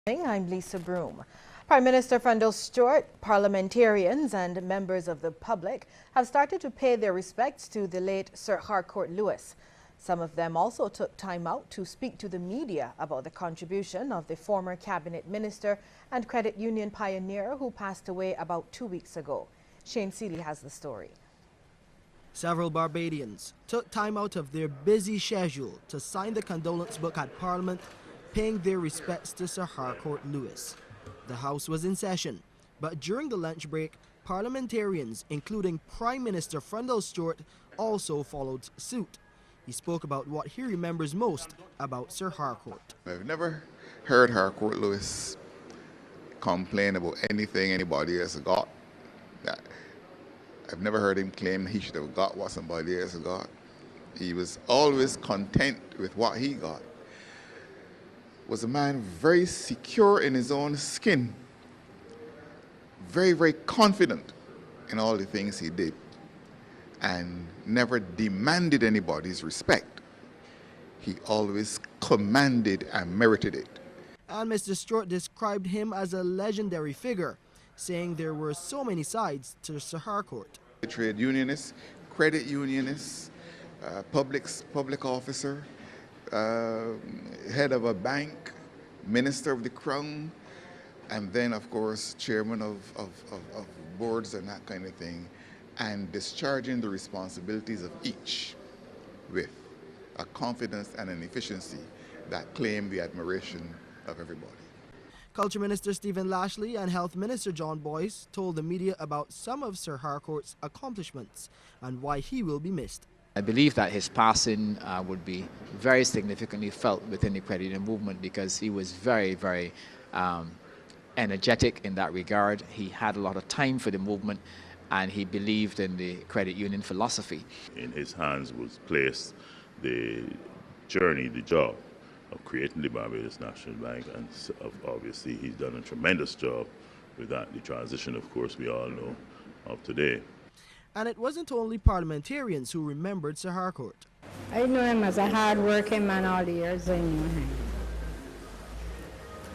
I'm Lisa Broom. Prime Minister Frendel Stewart, parliamentarians and members of the public have started to pay their respects to the late Sir Harcourt Lewis. Some of them also took time out to speak to the media about the contribution of the former cabinet minister and credit union pioneer who passed away about 2 weeks ago. Shane Seeley has the story. Several Barbadians took time out of their busy schedule to sign the condolence book at Parliament, paying their respects to Sir Harcourt Lewis. The House was in session, but during the lunch break, parliamentarians, including Prime Minister Frendel Stewart, also followed suit. He spoke about what he remembers most about Sir Harcourt. I've never heard Harcourt Lewis complain about anything anybody else got. I've never heard him claim he should have got what somebody else got. He was always content with what he got. Was a man very secure in his own skin, very, very confident in all the things he did, and never demanded anybody's respect. He always commanded and merited it. And Mr. Stewart described him as a legendary figure, saying there were so many sides to Sir Harcourt. Trade unionist, credit unionist, public officer, head of a bank, minister of the crown, and then of course chairman of boards and that kind of thing, and discharging the responsibilities of each with a confidence and an efficiency that claimed the admiration of everybody. Culture Minister Stephen Lashley and Health Minister John Boyce told the media about some of Sir Harcourt's accomplishments and why he will be missed. I believe that his passing would be very significantly felt within the credit union movement because he was very, very energetic in that regard. He had a lot of time for the movement and he believed in the credit union philosophy. In his hands was placed the journey, the job of creating the Barbados National Bank, and obviously he's done a tremendous job with that. The transition, of course, we all know of today. And it wasn't only parliamentarians who remembered Sir Harcourt. I know him as a hard-working man all the years I knew him.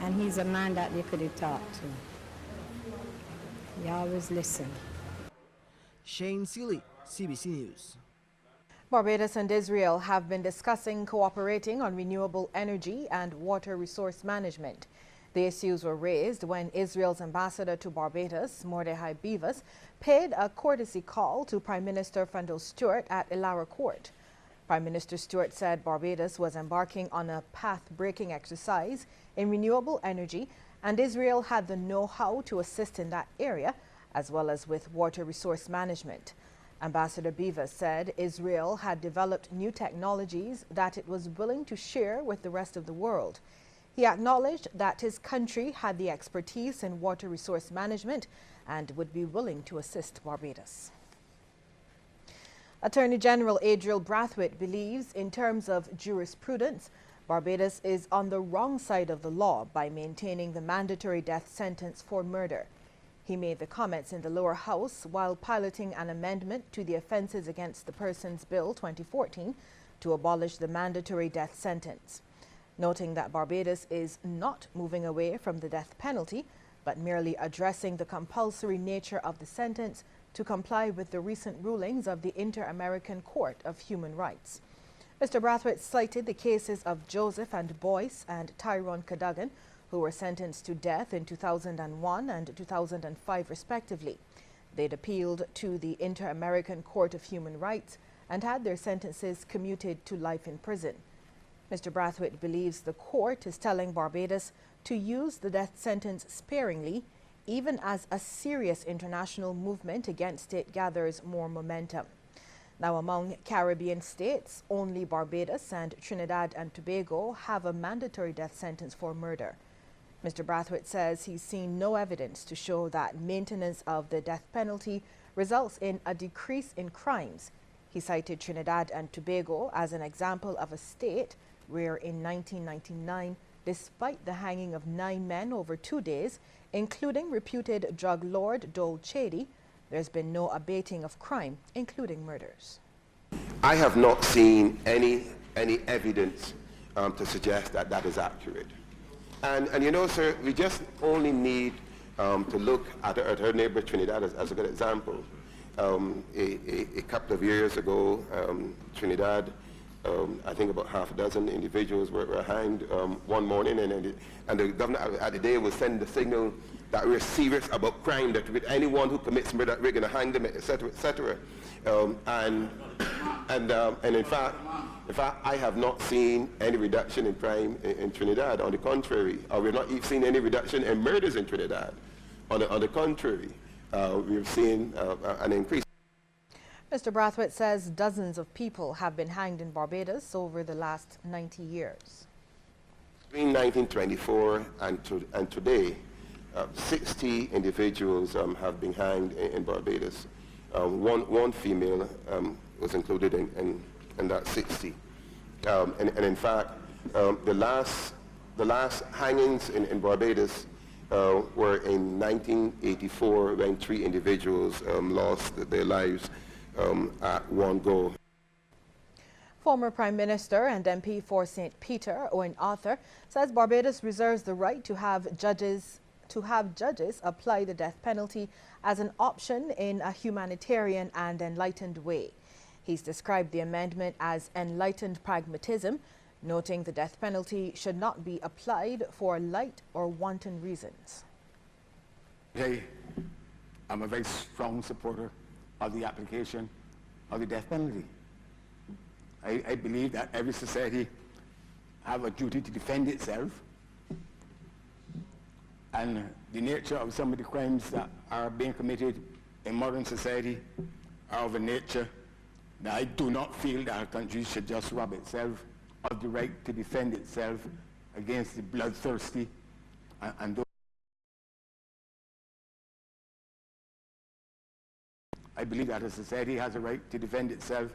And he's a man that you could talk to. He always listened. Shane Seeley, CBC News. Barbados and Israel have been discussing cooperating on renewable energy and water resource management. The issues were raised when Israel's ambassador to Barbados, Mordechai Beavas, paid a courtesy call to Prime Minister Frendel Stewart at Illawarra Court. Prime Minister Stewart said Barbados was embarking on a path-breaking exercise in renewable energy and Israel had the know-how to assist in that area, as well as with water resource management. Ambassador Beavas said Israel had developed new technologies that it was willing to share with the rest of the world. He acknowledged that his country had the expertise in water resource management and would be willing to assist Barbados. Attorney General Adriel Brathwaite believes, in terms of jurisprudence, Barbados is on the wrong side of the law by maintaining the mandatory death sentence for murder. He made the comments in the lower house while piloting an amendment to the Offences Against the Persons Bill 2014 to abolish the mandatory death sentence, noting that Barbados is not moving away from the death penalty, but merely addressing the compulsory nature of the sentence to comply with the recent rulings of the Inter-American Court of Human Rights. Mr. Brathwaite cited the cases of Joseph and Boyce and Tyrone Cadogan, who were sentenced to death in 2001 and 2005 respectively. They'd appealed to the Inter-American Court of Human Rights and had their sentences commuted to life in prison. Mr. Brathwaite believes the court is telling Barbados to use the death sentence sparingly, even as a serious international movement against it gathers more momentum. Now, among Caribbean states, only Barbados and Trinidad and Tobago have a mandatory death sentence for murder. Mr. Brathwaite says he's seen no evidence to show that maintenance of the death penalty results in a decrease in crimes. He cited Trinidad and Tobago as an example of a state where in 1999, despite the hanging of 9 men over 2 days, including reputed drug lord Dole Chady, there's been no abating of crime, including murders. I have not seen any evidence to suggest that that is accurate. And you know, sir, we just only need to look at her neighbor Trinidad as a good example. A couple of years ago, Trinidad, I think about half a dozen individuals were hanged one morning, and the governor at the day was sending the signal that we're serious about crime, that with anyone who commits murder, we're going to hang them, etc., etc. And in fact, I have not seen any reduction in crime in Trinidad. On the contrary, we're not even seeing any reduction in murders in Trinidad. On the contrary, we've seen an increase. Mr. Brathwaite says dozens of people have been hanged in Barbados over the last 90 years. Between 1924 and today, 60 individuals have been hanged in Barbados. One female was included in that 60. And in fact, the last hangings in Barbados were in 1984, when 3 individuals lost their lives at one go. Former Prime Minister and MP for St. Peter, Owen Arthur, says Barbados reserves the right to have judges apply the death penalty as an option in a humanitarian and enlightened way. He's described the amendment as enlightened pragmatism, noting the death penalty should not be applied for light or wanton reasons. I'm a very strong supporter of the application of the death penalty. I believe that every society have a duty to defend itself, and the nature of some of the crimes that are being committed in modern society are of a nature that I do not feel that a country should just rob itself of the right to defend itself against the bloodthirsty and those. I believe that a society has a right to defend itself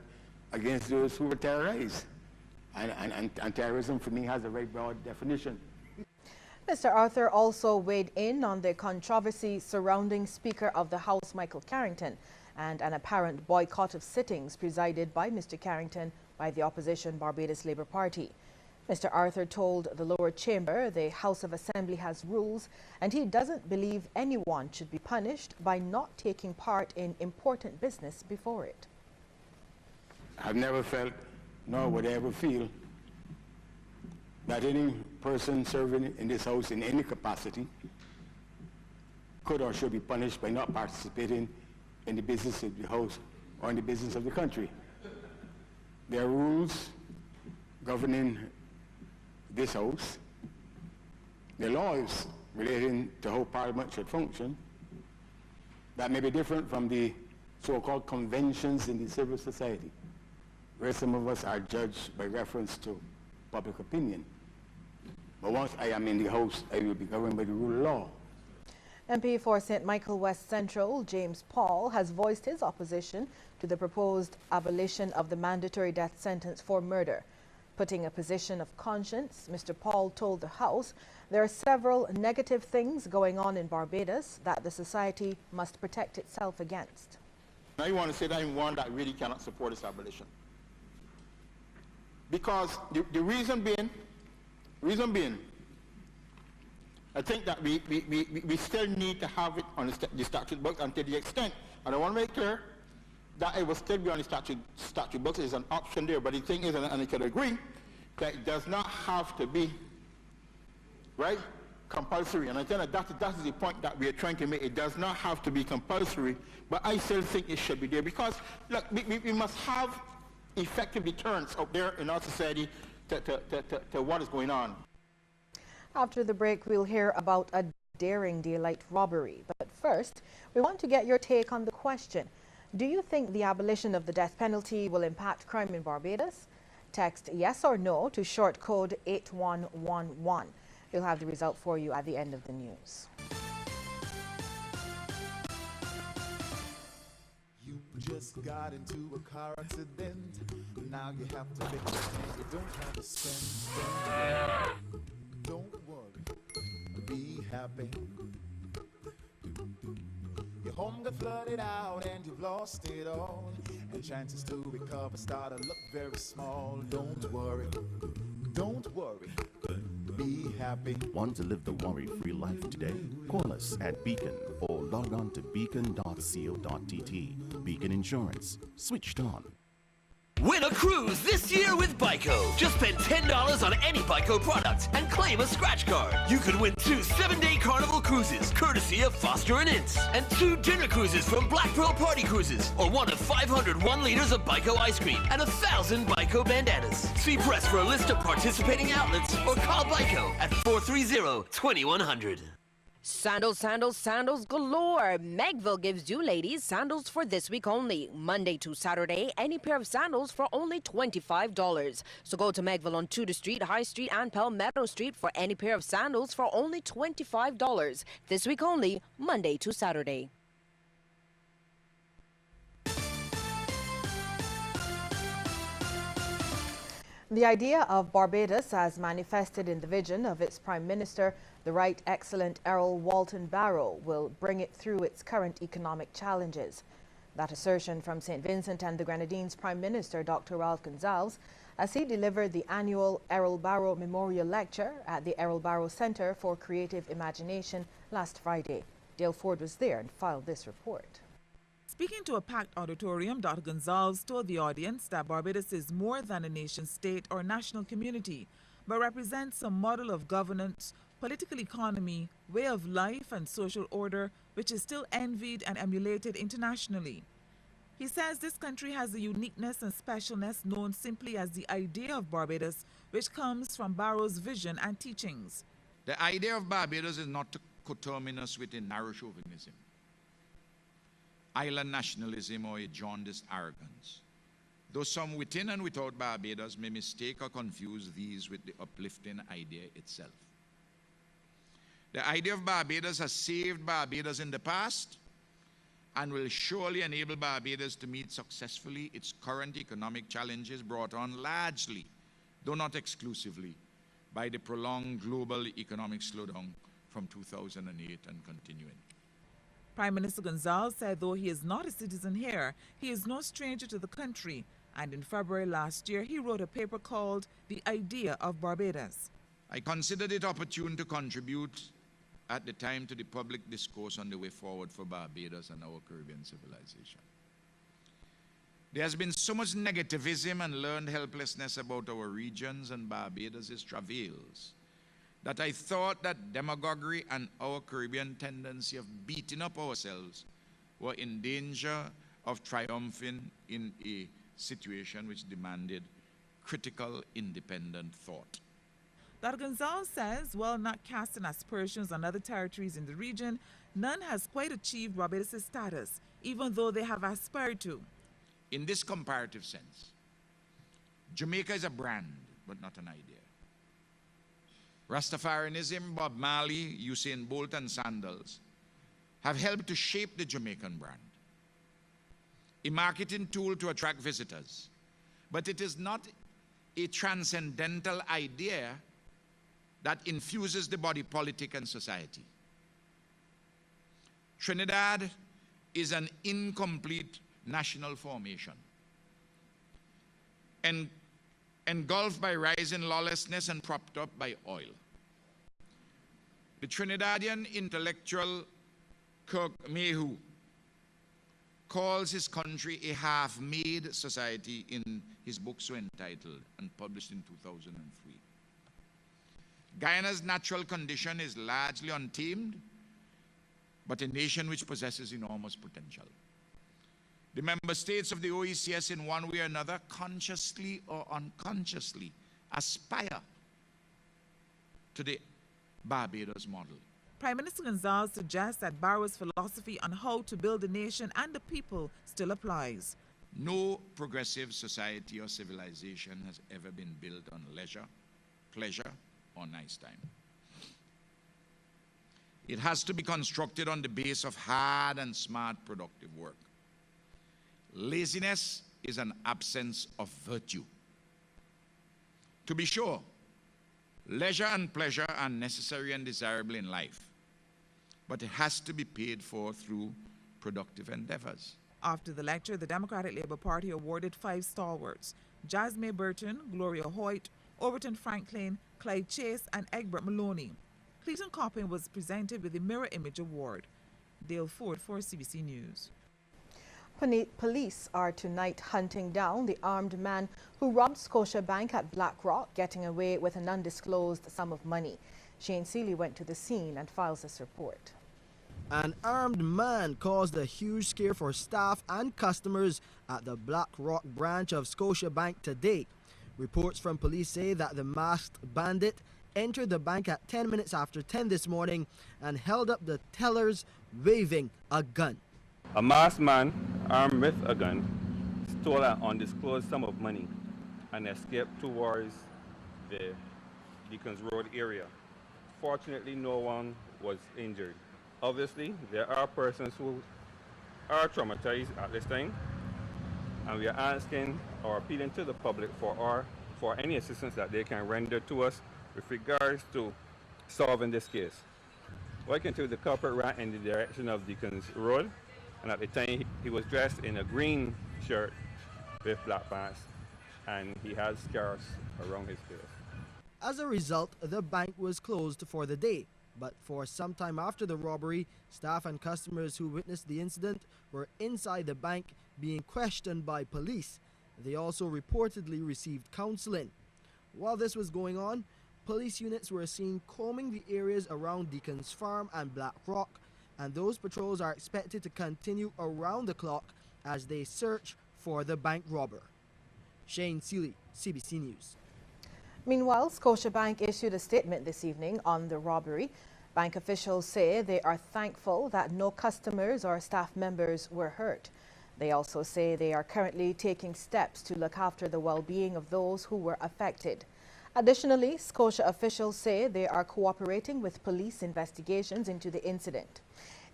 against those who were terrorized. And terrorism, for me, has a very broad definition. Mr. Arthur also weighed in on the controversy surrounding Speaker of the House Michael Carrington and an apparent boycott of sittings presided by Mr. Carrington by the opposition Barbados Labour Party. Mr. Arthur told the lower chamber the House of Assembly has rules and he doesn't believe anyone should be punished by not taking part in important business before it. I've never felt, nor would I ever feel, that any person serving in this House in any capacity could or should be punished by not participating in the business of the House or in the business of the country. There are rules governing this House, the laws relating to how Parliament should function, that may be different from the so-called conventions in the civil society, where some of us are judged by reference to public opinion. But once I am in the House, I will be governed by the rule of law. MP for St. Michael West Central, James Paul, has voiced his opposition to the proposed abolition of the mandatory death sentence for murder. Putting a position of conscience, Mr. Paul told the House there are several negative things going on in Barbados that the society must protect itself against. Now you want to say that I'm one that really cannot support this abolition. Because the reason being, I think that we still need to have it on the statute book, and to the extent, and I want to make clear that it will still be on the statute book. There's an option there, but the thing is, and I can agree, that it does not have to be, right, compulsory. And I think that is the point that we are trying to make. It does not have to be compulsory, but I still think it should be there, because look, we must have effective deterrents out there in our society to what is going on. After the break, we'll hear about a daring daylight robbery. But first, we want to get your take on the question. Do you think the abolition of the death penalty will impact crime in Barbados? Text yes or no to short code 8111. We'll have the result for you at the end of the news. You just got into a car accident. Now you have to make a stand. You don't have to spend. Don't worry. Be happy. Your home got flooded out and you've lost it all, and chances to recover start to look very small. Don't worry. Don't worry. be happy. Want to live the worry-free life today? Call us at Beacon or log on to beacon.co.tt. Beacon Insurance. Switched on. Win a cruise this year with Byco. Just spend $10 on any Byco product and claim a scratch card. You could win 2 7-day Carnival cruises, courtesy of Foster & Ince, and 2 dinner cruises from Black Pearl Party Cruises, or one of 500 1 liters of Byco ice cream and 1,000 Byco bandanas. See press for a list of participating outlets or call Byco at 430-2100. Sandals, sandals, sandals galore. Megville gives you ladies sandals for this week only. Monday to Saturday, any pair of sandals for only $25. So go to Megville on Tudor Street, High Street, and Palmetto Street for any pair of sandals for only $25. This week only, Monday to Saturday. The idea of Barbados as manifested in the vision of its Prime Minister, the Right Excellent Errol Walton Barrow, will bring it through its current economic challenges. That assertion from St. Vincent and the Grenadines Prime Minister Dr. Ralph Gonsalves as he delivered the annual Errol Barrow Memorial Lecture at the Errol Barrow Center for Creative Imagination last Friday. Dale Ford was there and filed this report. Speaking to a packed auditorium, Dr. Gonsalves told the audience that Barbados is more than a nation-state or national community, but represents a model of governance, political economy, way of life, and social order which is still envied and emulated internationally. He says this country has a uniqueness and specialness known simply as the idea of Barbados, which comes from Barrow's vision and teachings. The idea of Barbados is not to coterminous with a narrow chauvinism, island nationalism, or a jaundiced arrogance, though some within and without Barbados may mistake or confuse these with the uplifting idea itself. The idea of Barbados has saved Barbados in the past and will surely enable Barbados to meet successfully its current economic challenges brought on largely, though not exclusively, by the prolonged global economic slowdown from 2008 and continuing. Prime Minister Gonsalves said though he is not a citizen here, he is no stranger to the country, and in February last year he wrote a paper called The Idea of Barbados. I considered it opportune to contribute at the time to the public discourse on the way forward for Barbados and our Caribbean civilization. There has been so much negativism and learned helplessness about our regions and Barbados' travails that I thought that demagoguery and our Caribbean tendency of beating up ourselves were in danger of triumphing in a situation which demanded critical, independent thought. Dr. Gonsalves says, while not casting aspersions on other territories in the region, none has quite achieved Barbados' status, even though they have aspired to. In this comparative sense, Jamaica is a brand, but not an idea. Rastafarianism, Bob Marley, Usain Bolt, and sandals have helped to shape the Jamaican brand, a marketing tool to attract visitors. But it is not a transcendental idea that infuses the body politic and society. Trinidad is an incomplete national formation, engulfed by rising lawlessness and propped up by oil. The Trinidadian intellectual Kirk Mayhew calls his country a half-made society in his book so entitled and published in 2003. Guyana's natural condition is largely untamed, but a nation which possesses enormous potential. The member states of the OECS in one way or another, consciously or unconsciously, aspire to the Barbados model. Prime Minister Gonsalves suggests that Barrow's philosophy on how to build a nation and the people still applies. No progressive society or civilization has ever been built on leisure, pleasure, or nice time. It has to be constructed on the base of hard and smart productive work. Laziness is an absence of virtue. To be sure, leisure and pleasure are necessary and desirable in life, but it has to be paid for through productive endeavors. After the lecture, the Democratic Labour Party awarded 5 stalwarts: Jasmine Burton, Gloria Hoyt, Overton Franklin, Clyde Chase, and Egbert Maloney. Clayton Coppin was presented with the Mirror Image Award. Dale Ford for CBC News. Police are tonight hunting down the armed man who robbed Scotia Bank at Black Rock, getting away with an undisclosed sum of money. Shane Seeley went to the scene and files this report. An armed man caused a huge scare for staff and customers at the Black Rock branch of Scotia Bank today. Reports from police say that the masked bandit entered the bank at 10 minutes after 10 this morning and held up the tellers waving a gun. A masked man armed with a gun stole an undisclosed sum of money and escaped towards the Deacons Road area. Fortunately, no one was injured. Obviously, there are persons who are traumatized at this time, and we are asking or appealing to the public for any assistance that they can render to us with regards to solving this case. Working to the culprit ran in the direction of Deacons Road, and at the time he was dressed in a green shirt with black pants, and he had scars around his face. As a result, the bank was closed for the day. But for some time after the robbery, staff and customers who witnessed the incident were inside the bank being questioned by police. They also reportedly received counseling. While this was going on, police units were seen combing the areas around Deacon's Farm and Black Rock, and those patrols are expected to continue around the clock as they search for the bank robber. Shane Seeley, CBC News. Meanwhile, Scotiabank issued a statement this evening on the robbery. Bank officials say they are thankful that no customers or staff members were hurt. They also say they are currently taking steps to look after the well-being of those who were affected. Additionally, Scotia officials say they are cooperating with police investigations into the incident.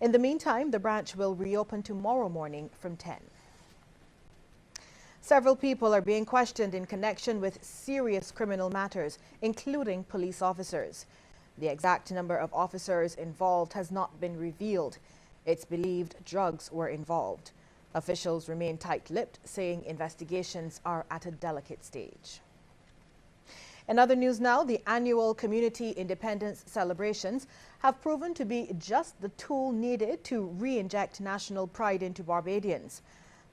In the meantime, the branch will reopen tomorrow morning from 10. Several people are being questioned in connection with serious criminal matters, including police officers. The exact number of officers involved has not been revealed. It's believed drugs were involved. Officials remain tight-lipped, saying investigations are at a delicate stage. In other news now, the annual Community Independence celebrations have proven to be just the tool needed to re-inject national pride into Barbadians.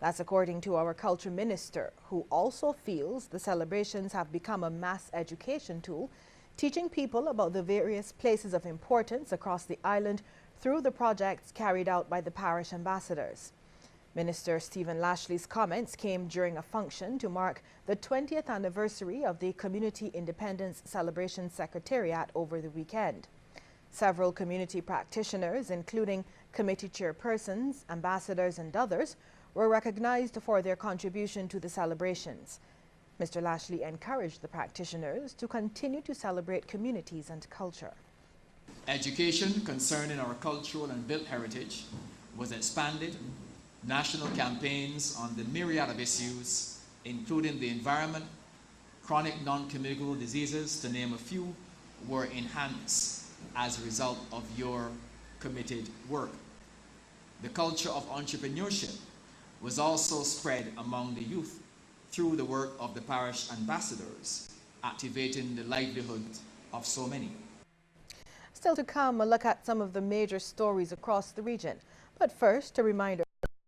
That's according to our Culture Minister, who also feels the celebrations have become a mass education tool, teaching people about the various places of importance across the island through the projects carried out by the parish ambassadors. Minister Stephen Lashley's comments came during a function to mark the 20th anniversary of the Community Independence Celebration Secretariat over the weekend. Several community practitioners, including committee chairpersons, ambassadors and others, were recognized for their contribution to the celebrations. Mr. Lashley encouraged the practitioners to continue to celebrate communities and culture. Education concerning our cultural and built heritage was expanded. National campaigns on the myriad of issues, including the environment, chronic non-communicable diseases, to name a few, were enhanced as a result of your committed work. The culture of entrepreneurship was also spread among the youth through the work of the parish ambassadors, activating the livelihood of so many. Still to come, a look at some of the major stories across the region. But first, a reminder